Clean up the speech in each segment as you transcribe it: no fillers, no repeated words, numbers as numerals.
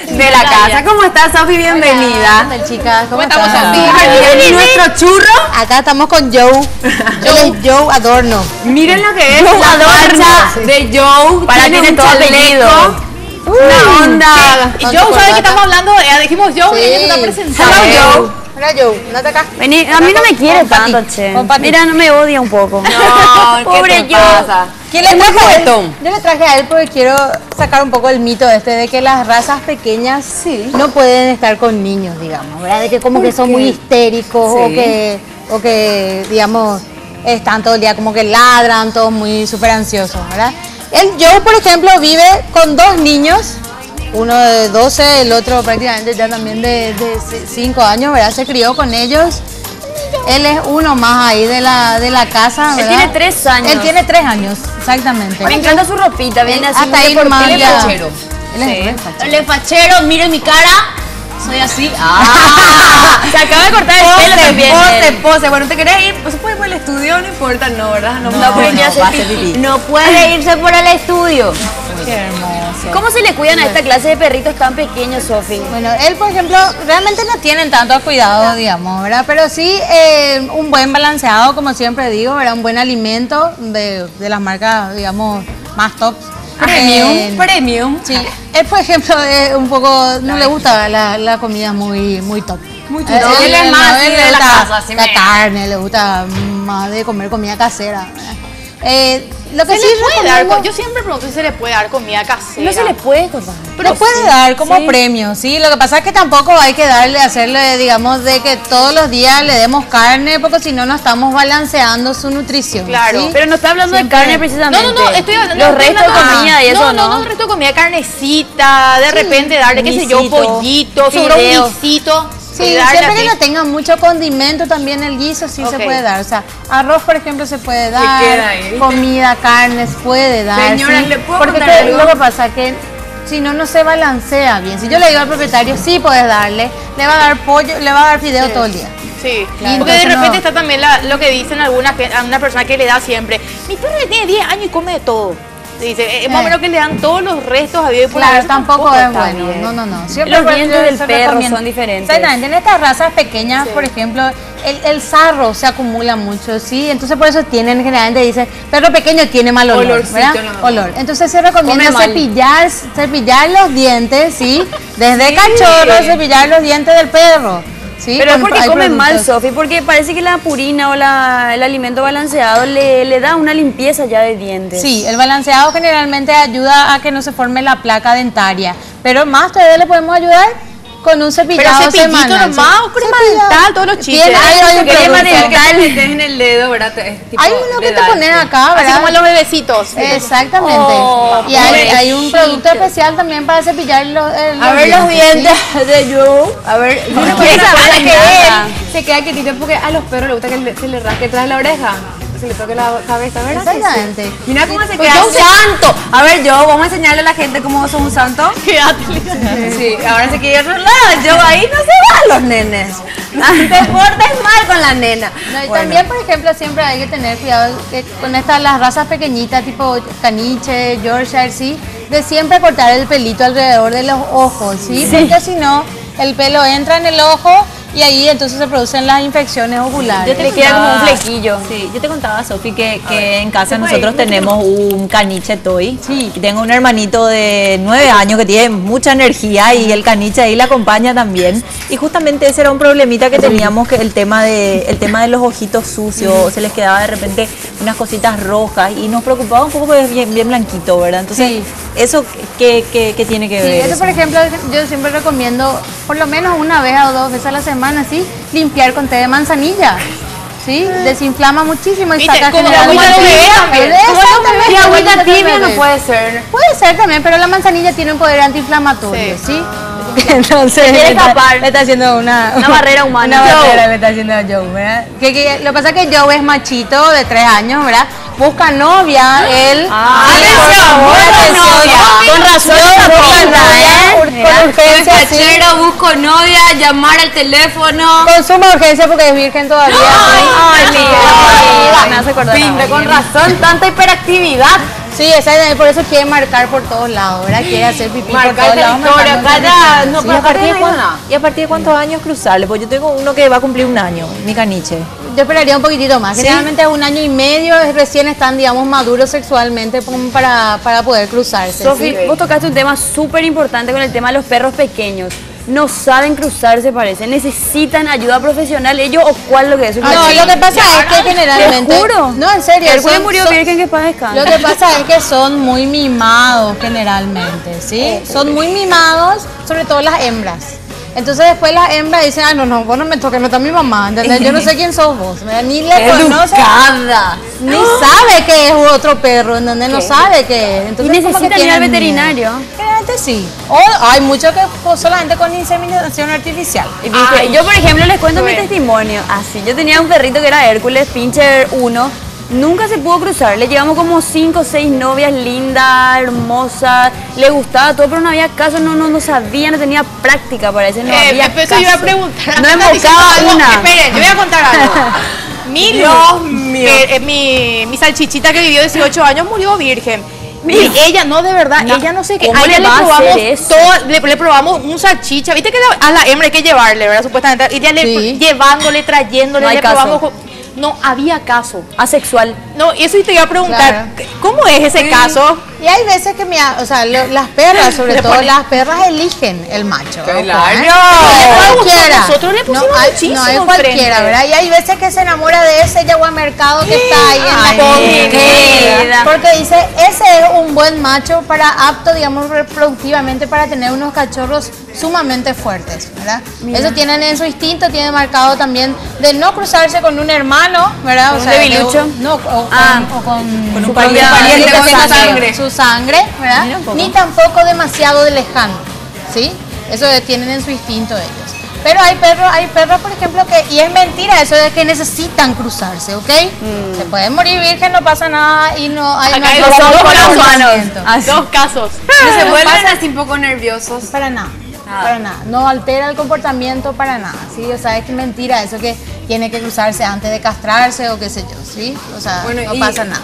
De la casa. ¿Cómo estás, Sofi? Bienvenida. Hola, chicas. ¿Cómo estamos, están? Sofi? ¿Nuestro churro? Acá estamos con Joe. Joe Adorno. Miren lo que es la marcha de Joe. Para tiene todo apellido. Una onda. Joe, ¿sabes que estamos hablando? Dijimos Joe y ella se está presentando. Joe. Mira, Joe, andate acá. Vení, a mí no me quiere tanto, che. Mira, no me odia un poco. No, Pobre ¿qué te Joe. pasa? ¿Quién le traje a él? Yo le traje a él porque quiero sacar un poco el mito de que las razas pequeñas no pueden estar con niños, digamos, ¿verdad? De que como que son muy histéricos o que, digamos, están todo el día como que ladran, todos muy súper ansiosos, ¿verdad? Joe, por ejemplo, vive con 2 niños, uno de 12, el otro prácticamente ya también de 5 años, ¿verdad? Se crió con ellos. Él es uno más ahí de la casa, ¿verdad? Él tiene 3 años. Él tiene 3 años, exactamente. Me encanta su ropita, viene así hasta ahí muy nomás deportivo. ya. Fachero. Él es re fachero. Él es fachero, miren mi cara. Soy así. Se acaba de cortar el pelo también. Pose. Bueno, ¿te querés ir? ¿Se puede ir por el estudio? No importa, no, ¿verdad? No, No puede irse por el estudio. Qué hermoso. ¿Cómo se le cuidan a esta clase de perritos tan pequeños, Sofi? Bueno, él, por ejemplo, realmente no tienen tanto cuidado, digamos, ¿verdad? Pero sí un buen balanceado, como siempre digo, ¿verdad? Un buen alimento de las marcas, digamos, más top. Premium. Sí, él, por ejemplo, un poco, no le gusta la comida muy top. Muy chulo. Él es más él de le la gusta casa, así la carne, le gusta más de comer comida casera. Lo que ¿Se sí le puede dar? recomiendo- Yo siempre pregunto si se le puede dar comida casera. No se le puede cortar. Pero puede dar como premio, ¿sí? Lo que pasa es que tampoco hay que hacerle, digamos, de que todos los días le demos carne, porque si no, no estamos balanceando su nutrición. Claro. ¿sí? Pero no está hablando de carne precisamente. No, estoy hablando Los estoy restos de hablando- comida y eso, ¿no? el resto de comida, carnecita, de repente darle, qué sé yo, guisito, pollito, sobre fideo. un guisito. Sí, darle siempre así. que no tenga mucho condimento también el guiso sí se Ok. puede dar. O sea, arroz, por ejemplo, se puede queda dar, ahí. comida, carnes puede dar. Señora, ¿sí? ¿le puedo Porque contar algo? lo que pasa es que si no, no se balancea bien. Si yo le digo al propietario, sí puedes darle, le va a dar pollo, le va a dar fideo todo el día. Sí, Claro. porque de Entonces repente no- está también lo que dicen a una persona que le da siempre. Mi perro le tiene 10 años y come de todo. Dice, es más o menos que le dan todos los restos a Dios y por Claro, eso tampoco es está bueno. bien. No. Siempre Los dientes del se perro recomienda. son diferentes. Exactamente. En estas razas pequeñas, por ejemplo, el sarro se acumula mucho, ¿sí? Entonces por eso tienen, generalmente dicen, perro pequeño tiene mal olor, Olorcito, ¿verdad? no. Olor. Entonces se recomienda Come mal. cepillar los dientes, ¿sí? Desde cachorro, cepillar los dientes del perro. ¿Sí? Pero es Con- porque hay comen mal, productos. Sofi, porque parece que la purina o el alimento balanceado le da una limpieza ya de dientes. Sí, el balanceado generalmente ayuda a que no se forme la placa dentaria, pero más todavía le podemos ayudar con un cepillado Pero cepillito semanal. nomás o crema Cepillado. dental, todos los chistes. Tiene- hay un Crema producto. dental que te metes en el dedo, ¿verdad? Es tipo Hay uno que te dedal, pones sí. acá, Así ¿verdad? como los bebecitos. Exactamente. Oh, y hay un producto especial también para cepillar A ver los dientes de Joe. A ver, yo no Esa quiero saber vaina que nada. él se queda quietito porque a los perros les gusta que se le rasque atrás de la oreja. Se le toque la cabeza, ¿verdad? Exactamente. Mira cómo se Pues queda. yo un santo. A ver, Joe, vamos a enseñarle a la gente cómo sos un santo. Sí, ahora se quiere otro lado. Joe, ahí no se van los nenes. Te portes mal con la nena. No, y también, por ejemplo, siempre hay que tener cuidado que con las razas pequeñitas, tipo caniche, Yorkshire, ¿sí? De siempre cortar el pelito alrededor de los ojos, ¿sí? Porque si no, el pelo entra en el ojo y ahí entonces se producen las infecciones oculares. Le queda como un flequillo. Sí, yo te contaba, Sofi, que en casa nosotros tenemos un caniche toy. Sí. Y tengo un hermanito de 9 años que tiene mucha energía y el caniche ahí le acompaña también. Y justamente ese era un problemita que teníamos, que el tema de los ojitos sucios, se les quedaba de repente unas cositas rojas y nos preocupaba un poco porque es bien blanquito, ¿verdad? Entonces, Sí. ¿eso qué tiene que Sí, ver? eso por ejemplo, yo siempre recomiendo por lo menos una vez o 2 veces a la semana, ¿sí? Limpiar con té de manzanilla, ¿sí? Desinflama muchísimo y ¿Viste? saca Como generalmente- agüita de bebé también. Exactamente, Y agüita agüita de tibia no bebé. puede ser. Puede ser también, pero la manzanilla tiene un poder antiinflamatorio, ¿sí? Entonces, quiere escapar. le está haciendo una barrera humana. Una Joe. barrera le está haciendo a Joe, ¿verdad? Lo que pasa es que Joe es machito de 3 años, ¿verdad? Busca novia, él. Con razón, Con urgencia, sí. busco novia, llamar al teléfono. Consuma urgencia porque es virgen todavía. Ay, ¿sí? me hace acordar. Pinta, Con razón, tanta hiperactividad. Sí, por eso quiere marcar por todos lados, ¿verdad? Quiere hacer pipí por Marcar todos lados. territorio, marcando acá ya territorio. no ¿Y a, partir de no hay nada. ¿Y a partir de cuántos años cruzarle? Pues yo tengo uno que va a cumplir un año, mi caniche. Yo esperaría un poquitito más. ¿Sí? Generalmente a 1 año y medio recién están, digamos, maduros sexualmente como para poder cruzarse. Sofi, ¿sí? vos tocaste un tema súper importante con el tema de los perros pequeños. No saben cruzarse, parece. Necesitan ayuda profesional ellos o cuál lo que es. No, lo que pasa es que generalmente... Te juro. No, en serio. Hércules murió virgen, que paz descanse. Lo que pasa es que son muy mimados generalmente, ¿sí? Son muy mimados, sobre todo las hembras. Entonces después las hembras dicen, ah, no, vos no me toques, no está mi mamá, ¿entendés? Yo no sé quién sos vos, ¿verdad? Ni le conoce, ni sabe que es otro perro, ¿entendés? No sabe que es. Y Entonces, como que necesitan ir al tienen veterinario. miedo. Generalmente sí. O hay muchos que solamente con inseminación artificial. Ay, yo, por ejemplo, les cuento mi testimonio. Así, yo tenía un perrito que era Hércules, Pinscher 1. Nunca se pudo cruzar. Le llevamos como 5 o 6 novias lindas, hermosas. Le gustaba todo, pero no había caso. No sabía, no tenía práctica para eso. No había Eso caso. yo iba a preguntar. No Está diciendo embocaba algo. una. Esperen, yo voy a contar algo. Dios mío. Mi salchichita que vivió 18 años murió virgen. Y ella, no, de verdad, ella no sé qué. ¿Cómo A ella le le va a probamos hacer eso? todo, le probamos un salchicha. Viste que a la hembra hay que llevarle, ¿verdad? Supuestamente. Ella Sí. llevándole, trayéndole, No hay le caso. probamos. No había caso. Asexual. No, eso te iba a preguntar, Claro. ¿cómo es ese caso? Y hay veces que, mira, o sea, las perras, sobre todo las perras eligen el macho. ¿ok? Claro. No cualquiera. Nosotros le pusimos no hay, muchísimo no hay cualquiera, enfrente. ¿verdad? Y hay veces que se enamora de ese yaguamercado que está ahí en la comida. vida. Porque dice, ese es un buen macho para apto, digamos, reproductivamente para tener unos cachorros sumamente fuertes, ¿verdad? Eso tienen en su instinto, tienen marcado también de no cruzarse con un hermano, ¿verdad? ¿Con un debilucho? No, o con un su pariente propia- con que tenga sangre. su sangre, ¿verdad? Mira un poco. Ni tampoco demasiado de lejano, ¿sí? Eso tienen en su instinto ellos. Pero hay perros, por ejemplo, y es mentira eso de que necesitan cruzarse, ¿ok? Se pueden morir virgen, no pasa nada y no hay Acá hay no dos hay casos. comportamiento. Dos casos. No se no vuelven pasa- así un poco nerviosos. Para nada. Para nada, no altera el comportamiento para nada, ¿sí? O sea, es que mentira eso que tiene que cruzarse antes de castrarse o qué sé yo, ¿sí? O sea, Bueno, no y pasa nada.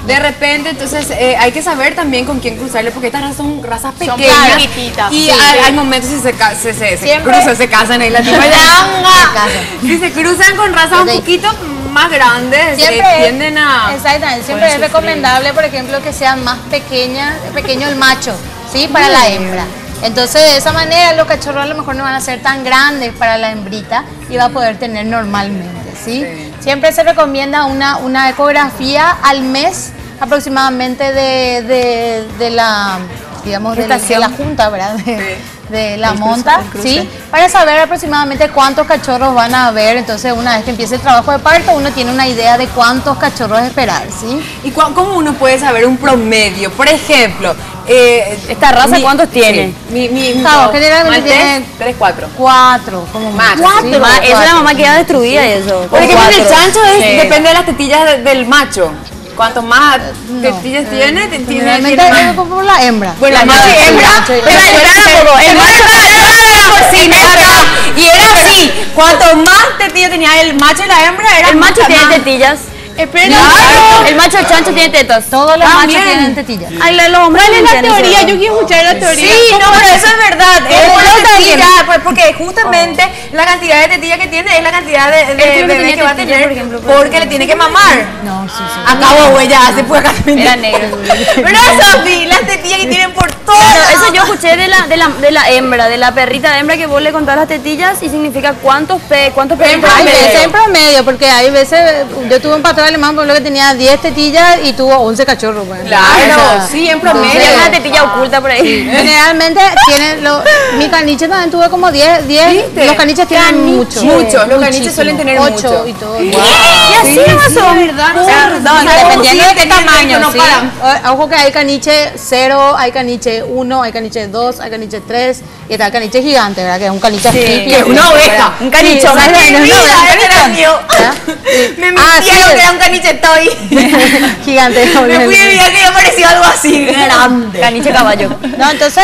De repente, entonces, hay que saber también con quién cruzarle, porque estas razas son razas Son pequeñas. chiquititas. Y Sí, hay sí. momentos si se Siempre- cruzan, se casan ahí la tipa Se ya. casan. Si se cruzan con razas un Ok. poquito más grandes, Siempre tienden a... exactamente, siempre es recomendable, por ejemplo, que sean más pequeño el macho, ¿sí? Para la hembra. Entonces, de esa manera, los cachorros a lo mejor no van a ser tan grandes para la hembrita y va a poder tener normalmente, ¿sí? Siempre se recomienda una ecografía al mes aproximadamente de la, digamos, de la junta, ¿verdad? De la monta, ¿sí? Para saber aproximadamente cuántos cachorros van a haber. Entonces, una vez que empiece el trabajo de parto, uno tiene una idea de cuántos cachorros esperar, ¿sí? ¿Y cómo uno puede saber un promedio? Por ejemplo, ¿Esta raza cuántos tiene? Claro, generalmente maltés, tiene 3, 4. 4, como Más, mucho, sí, ¿sí? Ma, esa es la Cuatro. mamá queda destruida y eso. Por ejemplo, el Cuatro. chancho Sí. depende de las tetillas del macho. Cuanto más tetillas tiene, Generalmente tiene es por la hembra. Bueno, La macho y hembra, macho y pero hembra. espera un poco, el macho estaba cocina y era así, cuanto más tetillas tenía el macho y la hembra, era El macho mucha tiene más. tetillas. Espera, Claro. El macho, el chancho tiene tetas. Todos los También. machos tienen tetillas. Ay, los hombres ¿cuál no es la entienden teoría? eso. Yo quiero escuchar la teoría. Sí, no, pero eso es verdad. Es ¿Cómo una lo estás tetilla, diciendo? pues, porque justamente la cantidad de tetillas que tiene es la cantidad de Él creo que bebé tenía que va a tetillas, tener, por ejemplo, porque le tiene que mamar. No, sí, sí. Acabó, güey, ya, se puede acabar. Era negro. Pero Sofi, las tetillas que tienen por todo. Claro, eso yo escuché de la hembra, de la perrita hembra que vos le contás las tetillas y significa cuántos perritos Hay hay. veces en promedio, porque hay veces, yo tuve un pastor alemán por lo que tenía 10 tetillas y tuvo 11 cachorros. Pues. Claro, O sea, sí, en entonces, promedio. Hay una tetilla oculta por ahí. Generalmente tienen mi caniche también tuve como 10, ¿Viste? los caniches tienen mucho. Muchos, los caniches suelen tener 8 mucho. y todo. Y así nomás son. No, dependiendo de qué tamaño, no ¿sí? paran. Ojo que hay caniche 0, hay caniche 1, hay caniche 2, hay caniche 3 y está el caniche gigante, ¿verdad? Que es un caniche así, Que es una oveja. Un canichón. Sí, ¿sabes? Mi No, vida, no, ese era mío. ¿verdad? Me Ah, mintieron sí. que era un caniche toy. Gigante. Me fui de vida que me pareció algo así grande. Caniche caballo. No, entonces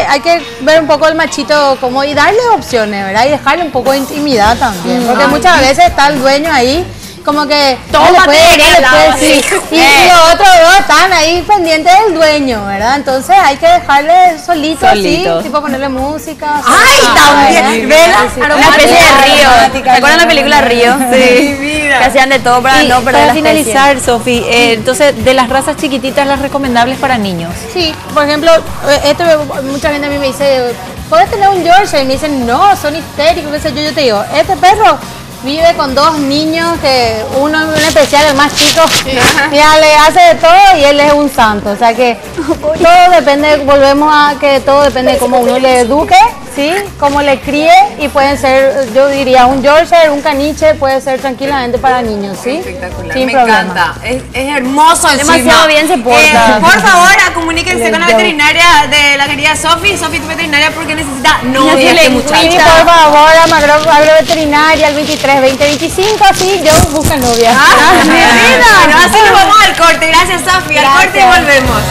hay que ver un poco el machito como y darle opciones, ¿verdad? Y dejarle un poco de intimidad también, porque muchas veces está el dueño ahí como que Tómate, no le al lado, sí. así. Y los otros dos están ahí pendientes del dueño, ¿verdad? Entonces hay que dejarle solito así, tipo ponerle música. ¡Ay, también! ¿Vela? Una especie de río. ¿Se acuerdan de la película Río? Sí. Que hacían de todo para Y no perder para la finalizar, Sofi, entonces, de las razas chiquititas, las recomendables para niños. Sí, por ejemplo, mucha gente a mí me dice, ¿puedes tener un Yorkshire? Y me dicen, no, son histéricos, qué sé yo. Yo te digo, este perro vive con 2 niños, que uno en especial, el más chico, ya le hace de todo y él es un santo. O sea que todo depende, volvemos a que todo depende de cómo uno le eduque, ¿sí? Cómo le críe, y pueden ser, yo diría, un Yorkshire, un caniche, puede ser tranquilamente para niños, ¿sí? Espectacular, Sin me problema. encanta. Es hermoso encima. Demasiado bien se porta. Por favor, comuníquense con la veterinaria de la querida Sofi. Sofi, tu veterinaria, porque necesita novia este muchacho. Sí, por favor, agroveterinaria, al 23 20 25, así yo busco novia. Mi vida. Bueno, así nos vamos al corte. Gracias, Sofi. Al corte y volvemos.